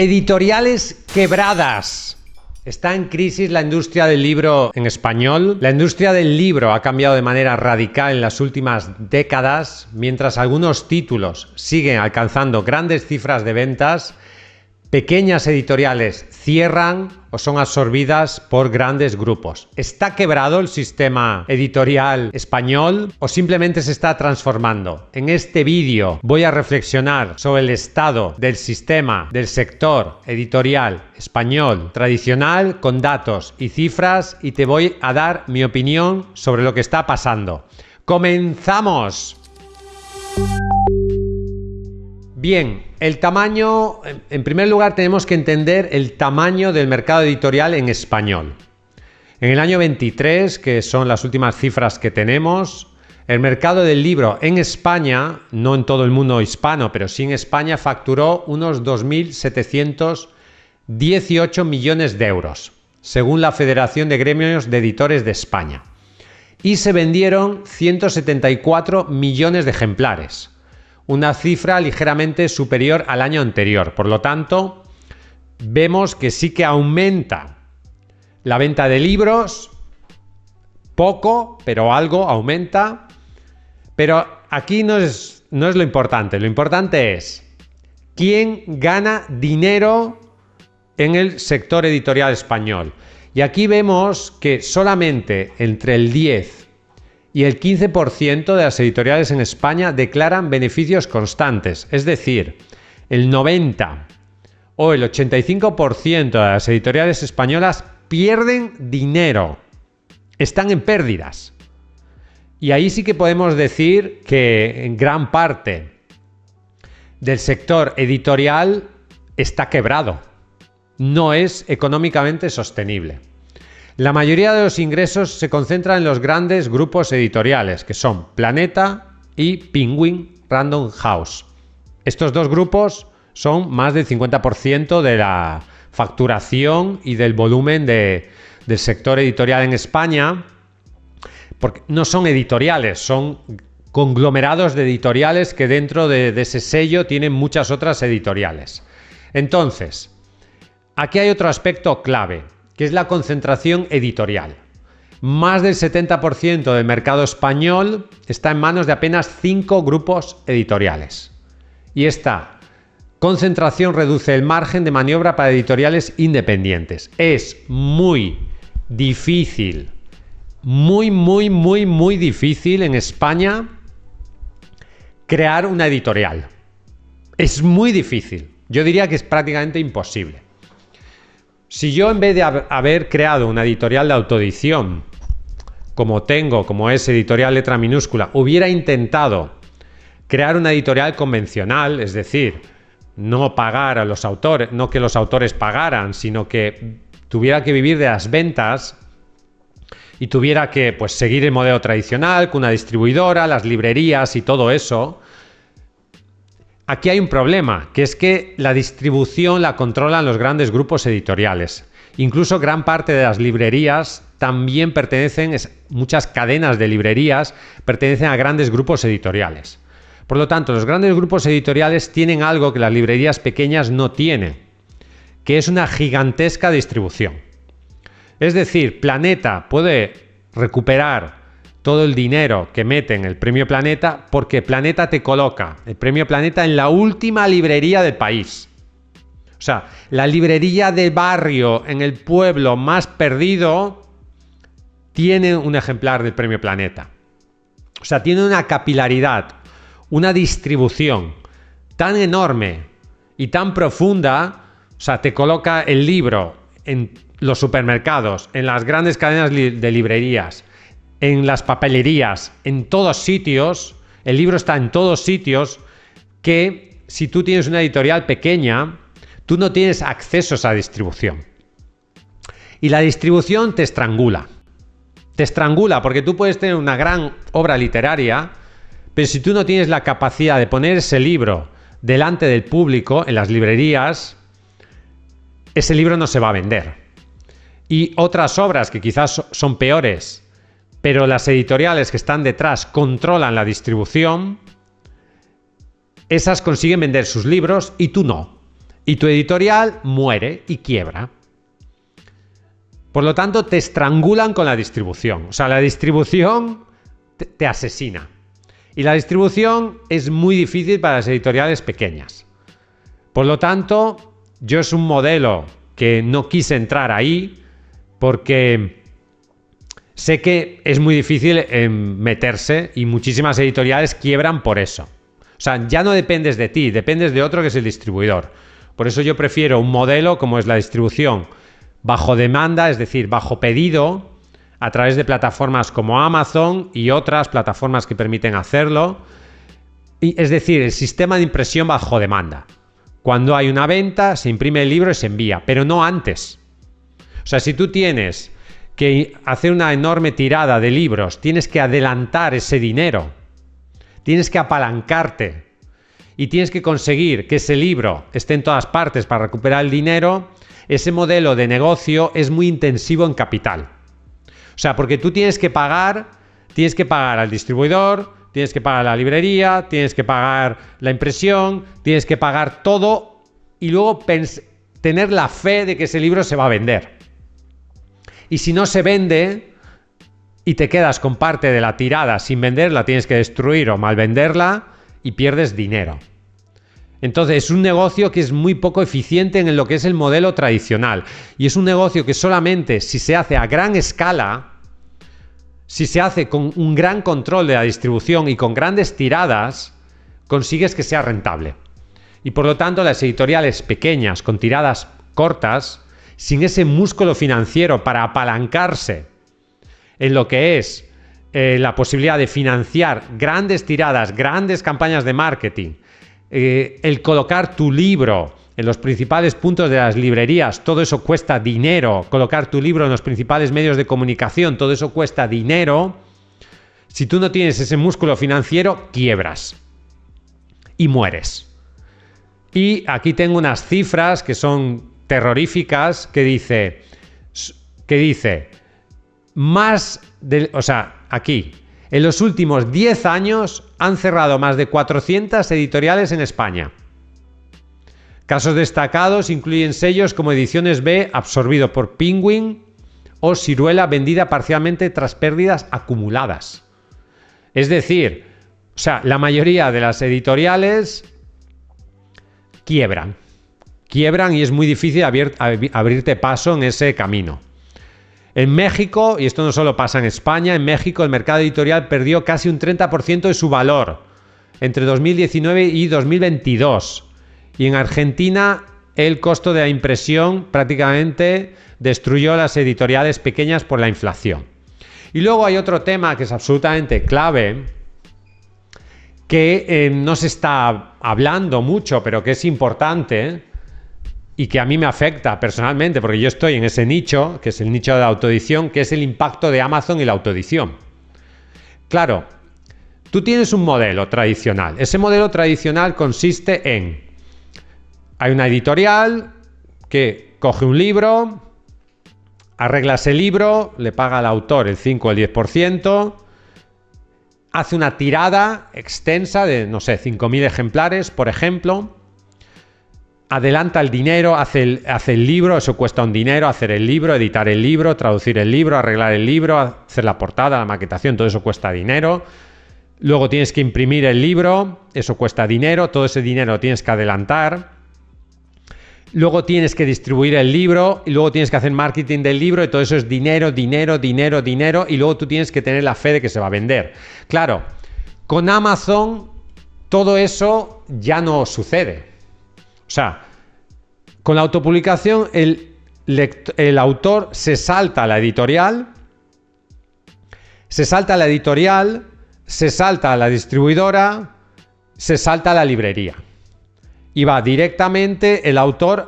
Editoriales quebradas. ¿Está en crisis la industria del libro en español? La industria del libro ha cambiado de manera radical en las últimas décadas, mientras algunos títulos siguen alcanzando grandes cifras de ventas. Pequeñas editoriales cierran o son absorbidas por grandes grupos. ¿Está quebrado el sistema editorial español o simplemente se está transformando? En este vídeo voy a reflexionar sobre el estado del sistema del sector editorial español tradicional con datos y cifras y te voy a dar mi opinión sobre lo que está pasando. ¡Comenzamos! Bien, el tamaño, en primer lugar tenemos que entender el tamaño del mercado editorial en español. En el año 23, que son las últimas cifras que tenemos, el mercado del libro en España, no en todo el mundo hispano, pero sí en España, facturó unos 2.718 millones de euros, según la Federación de Gremios de Editores de España. Y se vendieron 174 millones de ejemplares. Una cifra ligeramente superior al año anterior. Por lo tanto, vemos que sí que aumenta la venta de libros, poco, pero algo aumenta. Pero aquí no es lo importante. Lo importante es quién gana dinero en el sector editorial español. Y aquí vemos que solamente entre el 10 y el 15% de las editoriales en España declaran beneficios constantes, es decir, el 90 o el 85% de las editoriales españolas pierden dinero, están en pérdidas. Y ahí sí que podemos decir que en gran parte del sector editorial está quebrado, no es económicamente sostenible. La mayoría de los ingresos se concentran en los grandes grupos editoriales, que son Planeta y Penguin Random House. Estos dos grupos son más del 50% de la facturación y del volumen del sector editorial en España, porque no son editoriales, son conglomerados de editoriales que dentro de ese sello tienen muchas otras editoriales. Entonces, aquí hay otro aspecto clave, que es la concentración editorial. Más del 70% del mercado español está en manos de apenas 5 grupos editoriales. Y esta concentración reduce el margen de maniobra para editoriales independientes. Es muy difícil, muy difícil en España crear una editorial. Es muy difícil. Yo diría que es prácticamente imposible. Si yo en vez de haber creado una editorial de autoedición, como es Editorial Letra Minúscula, hubiera intentado crear una editorial convencional, es decir, no pagar a los autores, no que los autores pagaran, sino que tuviera que vivir de las ventas y tuviera que seguir el modelo tradicional, con una distribuidora, las librerías y todo eso. Aquí hay un problema, que es que la distribución la controlan los grandes grupos editoriales. Incluso gran parte de las librerías también muchas cadenas de librerías pertenecen a grandes grupos editoriales. Por lo tanto, los grandes grupos editoriales tienen algo que las librerías pequeñas no tienen, que es una gigantesca distribución. Es decir, Planeta puede recuperar todo el dinero que mete en el Premio Planeta porque Planeta te coloca el Premio Planeta en la última librería del país. O sea, la librería de barrio en el pueblo más perdido tiene un ejemplar del Premio Planeta. O sea, tiene una capilaridad, una distribución tan enorme y tan profunda. O sea, te coloca el libro en los supermercados, en las grandes cadenas de librerías, en las papelerías, en todos sitios. El libro está en todos sitios, que si tú tienes una editorial pequeña, tú no tienes acceso a esa distribución. Y la distribución te estrangula. Te estrangula porque tú puedes tener una gran obra literaria, pero si tú no tienes la capacidad de poner ese libro delante del público en las librerías, ese libro no se va a vender. Y otras obras que quizás son peores, pero las editoriales que están detrás controlan la distribución, esas consiguen vender sus libros y tú no. Y tu editorial muere y quiebra. Por lo tanto, te estrangulan con la distribución. O sea, la distribución te asesina. Y la distribución es muy difícil para las editoriales pequeñas. Por lo tanto, yo es un modelo que no quise entrar ahí porque sé que es muy difícil meterse y muchísimas editoriales quiebran por eso. O sea, ya no dependes de ti, dependes de otro que es el distribuidor. Por eso yo prefiero un modelo como es la distribución bajo demanda, es decir, bajo pedido, a través de plataformas como Amazon y otras plataformas que permiten hacerlo. Es decir, el sistema de impresión bajo demanda. Cuando hay una venta, se imprime el libro y se envía, pero no antes. O sea, si tú tienes que hacer una enorme tirada de libros, tienes que adelantar ese dinero, tienes que apalancarte y tienes que conseguir que ese libro esté en todas partes para recuperar el dinero. Ese modelo de negocio es muy intensivo en capital. O sea, porque tú tienes que pagar al distribuidor, tienes que pagar la librería, tienes que pagar la impresión, tienes que pagar todo y luego tener la fe de que ese libro se va a vender. Y si no se vende y te quedas con parte de la tirada sin venderla, tienes que destruir o mal venderla y pierdes dinero. Entonces es un negocio que es muy poco eficiente en lo que es el modelo tradicional. Y es un negocio que solamente si se hace a gran escala, si se hace con un gran control de la distribución y con grandes tiradas, consigues que sea rentable. Y por lo tanto las editoriales pequeñas con tiradas cortas, sin ese músculo financiero para apalancarse en lo que es la posibilidad de financiar grandes tiradas, grandes campañas de marketing, el colocar tu libro en los principales puntos de las librerías, todo eso cuesta dinero. Colocar tu libro en los principales medios de comunicación, todo eso cuesta dinero. Si tú no tienes ese músculo financiero, quiebras y mueres. Y aquí tengo unas cifras que son terroríficas que dice aquí, en los últimos 10 años han cerrado más de 400 editoriales en España. Casos destacados incluyen sellos como Ediciones B, absorbido por Penguin, o Siruela, vendida parcialmente tras pérdidas acumuladas. Es decir, la mayoría de las editoriales quiebran y es muy difícil abrirte paso en ese camino. En México, y esto no solo pasa en España, en México el mercado editorial perdió casi un 30% de su valor entre 2019 y 2022. Y en Argentina el costo de la impresión prácticamente destruyó las editoriales pequeñas por la inflación. Y luego hay otro tema que es absolutamente clave, que no se está hablando mucho, pero que es importante y que a mí me afecta personalmente, porque yo estoy en ese nicho, que es el nicho de la autoedición, que es el impacto de Amazon y la autoedición. Claro, tú tienes un modelo tradicional. Ese modelo tradicional consiste en: hay una editorial que coge un libro, arregla ese libro, le paga al autor el 5 o el 10%, hace una tirada extensa de, 5.000 ejemplares, por ejemplo, adelanta el dinero, hace el libro, eso cuesta un dinero, hacer el libro, editar el libro, traducir el libro, arreglar el libro, hacer la portada, la maquetación, todo eso cuesta dinero. Luego tienes que imprimir el libro, eso cuesta dinero, todo ese dinero lo tienes que adelantar. Luego tienes que distribuir el libro y luego tienes que hacer marketing del libro y todo eso es dinero, dinero, dinero, dinero, y luego tú tienes que tener la fe de que se va a vender. Claro, con Amazon todo eso ya no sucede. O sea, con la autopublicación el autor se salta a la editorial, se salta a la distribuidora, se salta a la librería. Y va directamente el autor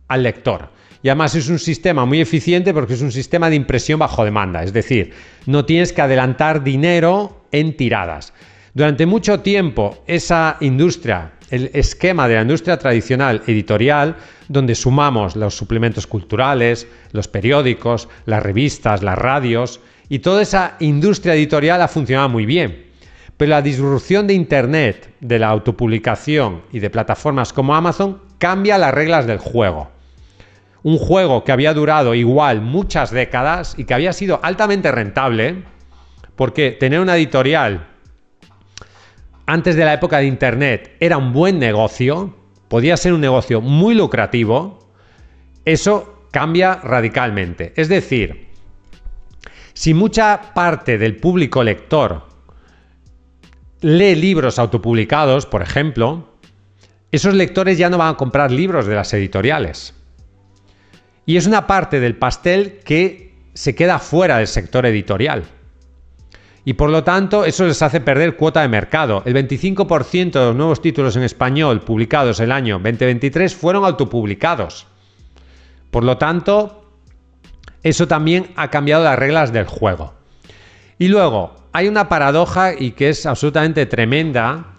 al lector. Y además es un sistema muy eficiente porque es un sistema de impresión bajo demanda. Es decir, no tienes que adelantar dinero en tiradas. Durante mucho tiempo esa industria, el esquema de la industria tradicional editorial, donde sumamos los suplementos culturales, los periódicos, las revistas, las radios, y toda esa industria editorial ha funcionado muy bien. Pero la disrupción de Internet, de la autopublicación y de plataformas como Amazon cambia las reglas del juego. Un juego que había durado igual muchas décadas y que había sido altamente rentable, porque tener una editorial antes de la época de Internet era un buen negocio, podía ser un negocio muy lucrativo, eso cambia radicalmente. Es decir, si mucha parte del público lector lee libros autopublicados, por ejemplo, esos lectores ya no van a comprar libros de las editoriales. Y es una parte del pastel que se queda fuera del sector editorial. Y por lo tanto, eso les hace perder cuota de mercado. El 25% de los nuevos títulos en español publicados el año 2023 fueron autopublicados. Por lo tanto, eso también ha cambiado las reglas del juego. Y luego, hay una paradoja y que es absolutamente tremenda,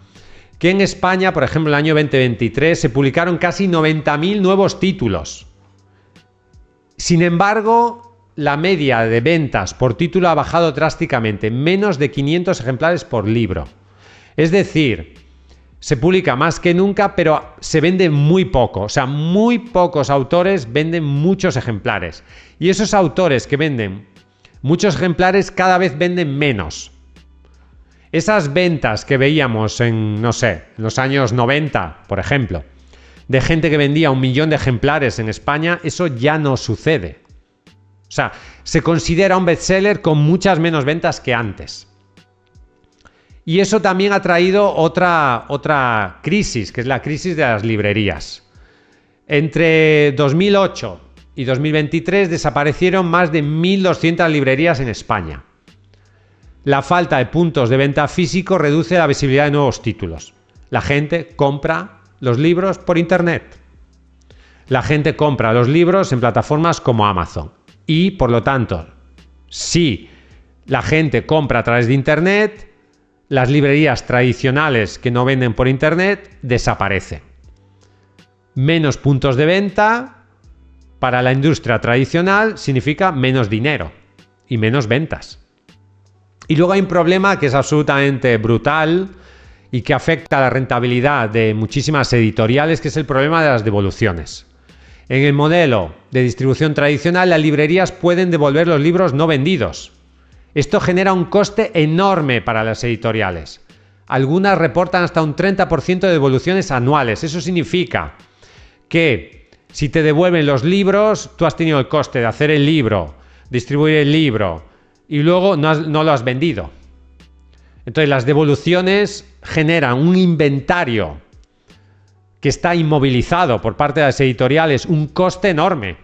que en España, por ejemplo, en el año 2023 se publicaron casi 90.000 nuevos títulos. Sin embargo, la media de ventas por título ha bajado drásticamente, menos de 500 ejemplares por libro. Es decir, se publica más que nunca, pero se vende muy poco. O sea, muy pocos autores venden muchos ejemplares. Y esos autores que venden muchos ejemplares cada vez venden menos. Esas ventas que veíamos en, no sé, en los años 90, por ejemplo, de gente que vendía 1 millón de ejemplares en España, eso ya no sucede. O sea, se considera un bestseller con muchas menos ventas que antes. Y eso también ha traído otra crisis, que es la crisis de las librerías. Entre 2008 y 2023 desaparecieron más de 1.200 librerías en España. La falta de puntos de venta físico reduce la visibilidad de nuevos títulos. La gente compra los libros por Internet. La gente compra los libros en plataformas como Amazon. Y, por lo tanto, si la gente compra a través de Internet, las librerías tradicionales que no venden por Internet desaparecen. Menos puntos de venta para la industria tradicional significa menos dinero y menos ventas. Y luego hay un problema que es absolutamente brutal y que afecta a la rentabilidad de muchísimas editoriales, que es el problema de las devoluciones. En el modelo de distribución tradicional, las librerías pueden devolver los libros no vendidos. Esto genera un coste enorme para las editoriales. Algunas reportan hasta un 30% de devoluciones anuales. Eso significa que si te devuelven los libros, tú has tenido el coste de hacer el libro, distribuir el libro y luego no lo has vendido. Entonces las devoluciones generan un inventario que está inmovilizado por parte de las editoriales, un coste enorme.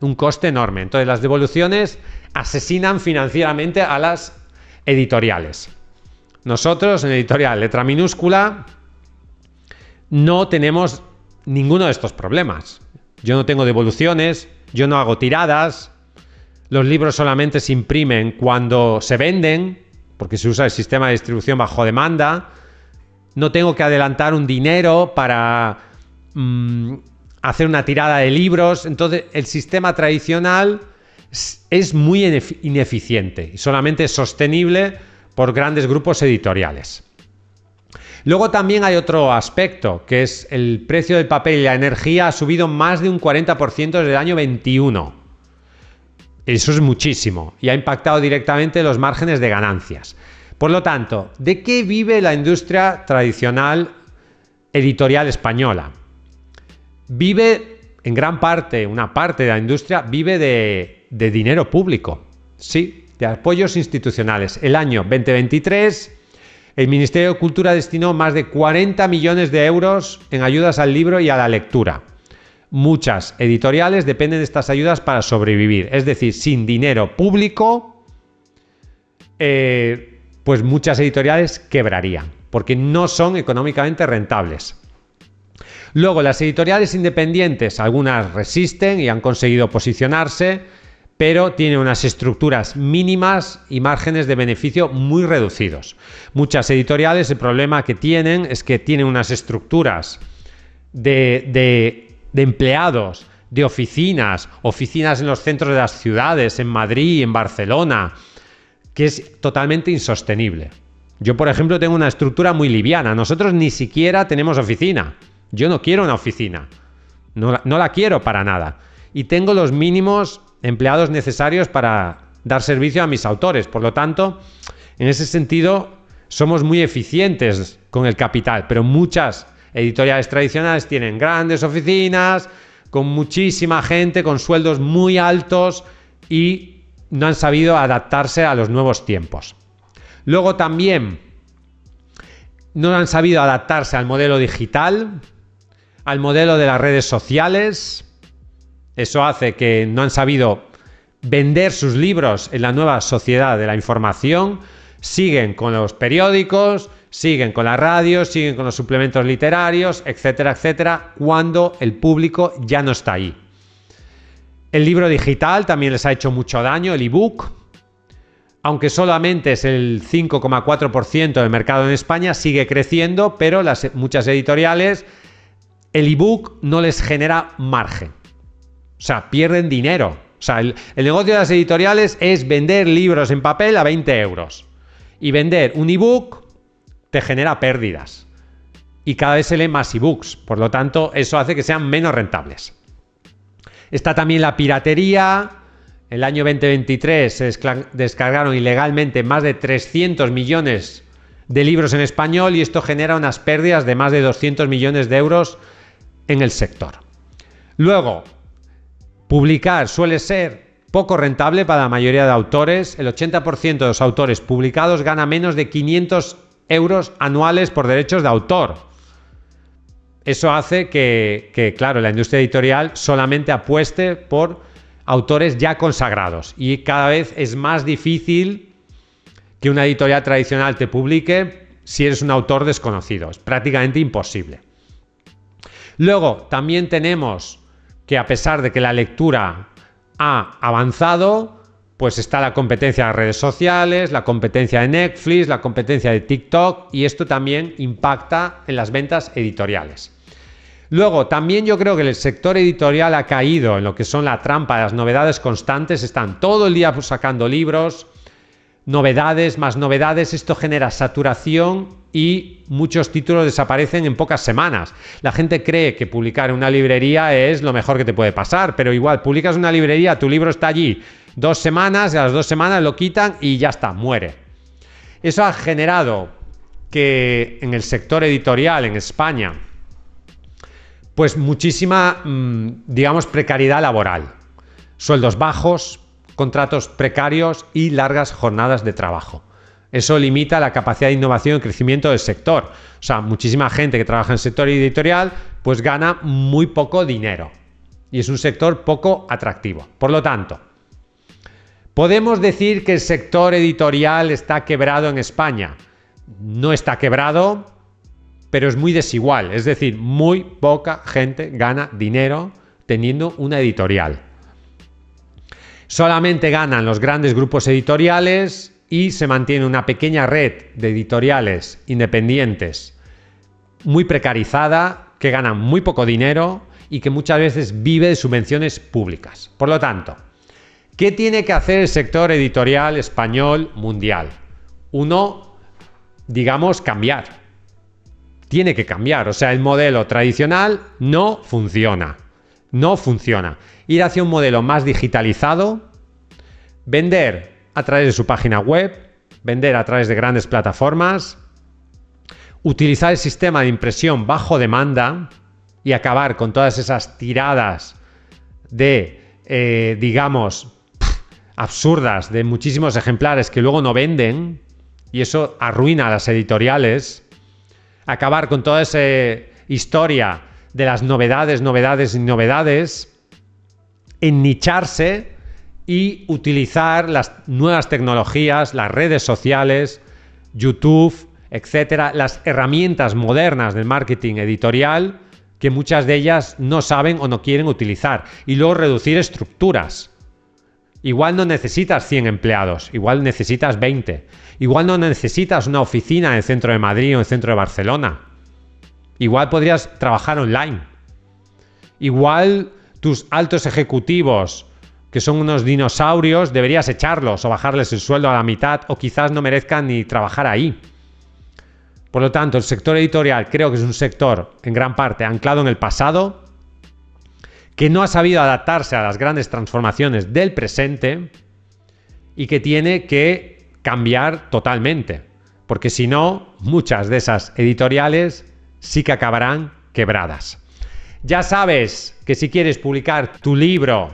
Entonces las devoluciones asesinan financieramente a las editoriales. Nosotros en Editorial Letra Minúscula no tenemos ninguno de estos problemas. Yo no tengo devoluciones, yo no hago tiradas, los libros solamente se imprimen cuando se venden, porque se usa el sistema de distribución bajo demanda. No tengo que adelantar un dinero para hacer una tirada de libros. Entonces, el sistema tradicional es muy ineficiente y solamente es sostenible por grandes grupos editoriales. Luego también hay otro aspecto, que es el precio del papel y la energía ha subido más de un 40% desde el año 21. Eso es muchísimo y ha impactado directamente los márgenes de ganancias. Por lo tanto, ¿de qué vive la industria tradicional editorial española? Vive, en gran parte, una parte de la industria vive de dinero público, sí, de apoyos institucionales. El año 2023, el Ministerio de Cultura destinó más de 40 millones de euros en ayudas al libro y a la lectura. Muchas editoriales dependen de estas ayudas para sobrevivir. Es decir, sin dinero público, pues muchas editoriales quebrarían, porque no son económicamente rentables. Luego, las editoriales independientes, algunas resisten y han conseguido posicionarse, pero tienen unas estructuras mínimas y márgenes de beneficio muy reducidos. Muchas editoriales, el problema que tienen es que tienen unas estructuras de empleados, de oficinas en los centros de las ciudades, en Madrid, en Barcelona, que es totalmente insostenible. Yo, por ejemplo, tengo una estructura muy liviana. Nosotros ni siquiera tenemos oficina. Yo no quiero una oficina. No la quiero para nada. Y tengo los mínimos empleados necesarios para dar servicio a mis autores. Por lo tanto, en ese sentido, somos muy eficientes con el capital, pero muchas editoriales tradicionales tienen grandes oficinas, con muchísima gente, con sueldos muy altos y no han sabido adaptarse a los nuevos tiempos. Luego también no han sabido adaptarse al modelo digital, al modelo de las redes sociales. Eso hace que no han sabido vender sus libros en la nueva sociedad de la información. Siguen con los periódicos, siguen con la radio, siguen con los suplementos literarios, etcétera, etcétera, cuando el público ya no está ahí. El libro digital también les ha hecho mucho daño, el ebook. Aunque solamente es el 5,4% del mercado en España, sigue creciendo, pero muchas editoriales, el ebook no les genera margen. O sea, pierden dinero. O sea, el negocio de las editoriales es vender libros en papel a 20 euros. Y vender un ebook te genera pérdidas. Y cada vez se leen más ebooks. Por lo tanto, eso hace que sean menos rentables. Está también la piratería. El año 2023 se descargaron ilegalmente más de 300 millones de libros en español y esto genera unas pérdidas de más de 200 millones de euros en el sector. Luego, publicar suele ser poco rentable para la mayoría de autores. El 80% de los autores publicados gana menos de 500 euros anuales por derechos de autor. Eso hace que, claro, la industria editorial solamente apueste por autores ya consagrados y cada vez es más difícil que una editorial tradicional te publique si eres un autor desconocido. Es prácticamente imposible. Luego, también tenemos que a pesar de que la lectura ha avanzado, pues está la competencia de las redes sociales, la competencia de Netflix, la competencia de TikTok y esto también impacta en las ventas editoriales. Luego, también yo creo que el sector editorial ha caído en lo que son la trampa de las novedades constantes. Están todo el día sacando libros, novedades, más novedades. Esto genera saturación y muchos títulos desaparecen en pocas semanas. La gente cree que publicar en una librería es lo mejor que te puede pasar, pero igual, publicas en una librería, tu libro está allí 2 semanas y a las 2 semanas lo quitan y ya está, muere. Eso ha generado que en el sector editorial en España pues muchísima, digamos, precariedad laboral. Sueldos bajos, contratos precarios y largas jornadas de trabajo. Eso limita la capacidad de innovación y crecimiento del sector. O sea, muchísima gente que trabaja en el sector editorial pues gana muy poco dinero. Y es un sector poco atractivo. Por lo tanto, ¿podemos decir que el sector editorial está quebrado en España? No está quebrado, pero es muy desigual, es decir, muy poca gente gana dinero teniendo una editorial. Solamente ganan los grandes grupos editoriales y se mantiene una pequeña red de editoriales independientes muy precarizada, que ganan muy poco dinero y que muchas veces vive de subvenciones públicas. Por lo tanto, ¿qué tiene que hacer el sector editorial español mundial? Uno, digamos, cambiar. Tiene que cambiar, o sea, el modelo tradicional no funciona. Ir hacia un modelo más digitalizado, vender a través de su página web, vender a través de grandes plataformas, utilizar el sistema de impresión bajo demanda y acabar con todas esas tiradas de, digamos, absurdas de muchísimos ejemplares que luego no venden y eso arruina a las editoriales. Acabar con toda esa historia de las novedades, ennicharse y utilizar las nuevas tecnologías, las redes sociales, YouTube, etcétera, las herramientas modernas del marketing editorial que muchas de ellas no saben o no quieren utilizar. Y luego reducir estructuras. Igual no necesitas 100 empleados, igual necesitas 20. Igual no necesitas una oficina en el centro de Madrid o en el centro de Barcelona. Igual podrías trabajar online. Igual tus altos ejecutivos, que son unos dinosaurios, deberías echarlos o bajarles el sueldo a la mitad o quizás no merezcan ni trabajar ahí. Por lo tanto, el sector editorial creo que es un sector en gran parte anclado en el pasado, que no ha sabido adaptarse a las grandes transformaciones del presente y que tiene que cambiar totalmente, porque si no, muchas de esas editoriales sí que acabarán quebradas. Ya sabes que si quieres publicar tu libro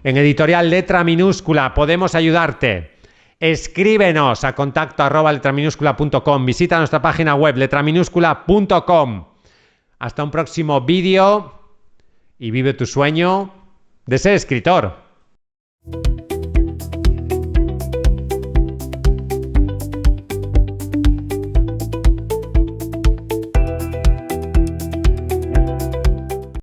en editorial Letra Minúscula, podemos ayudarte. Escríbenos a contacto@letraminúscula.com, visita nuestra página web letraminúscula.com. Hasta un próximo vídeo y vive tu sueño de ser escritor.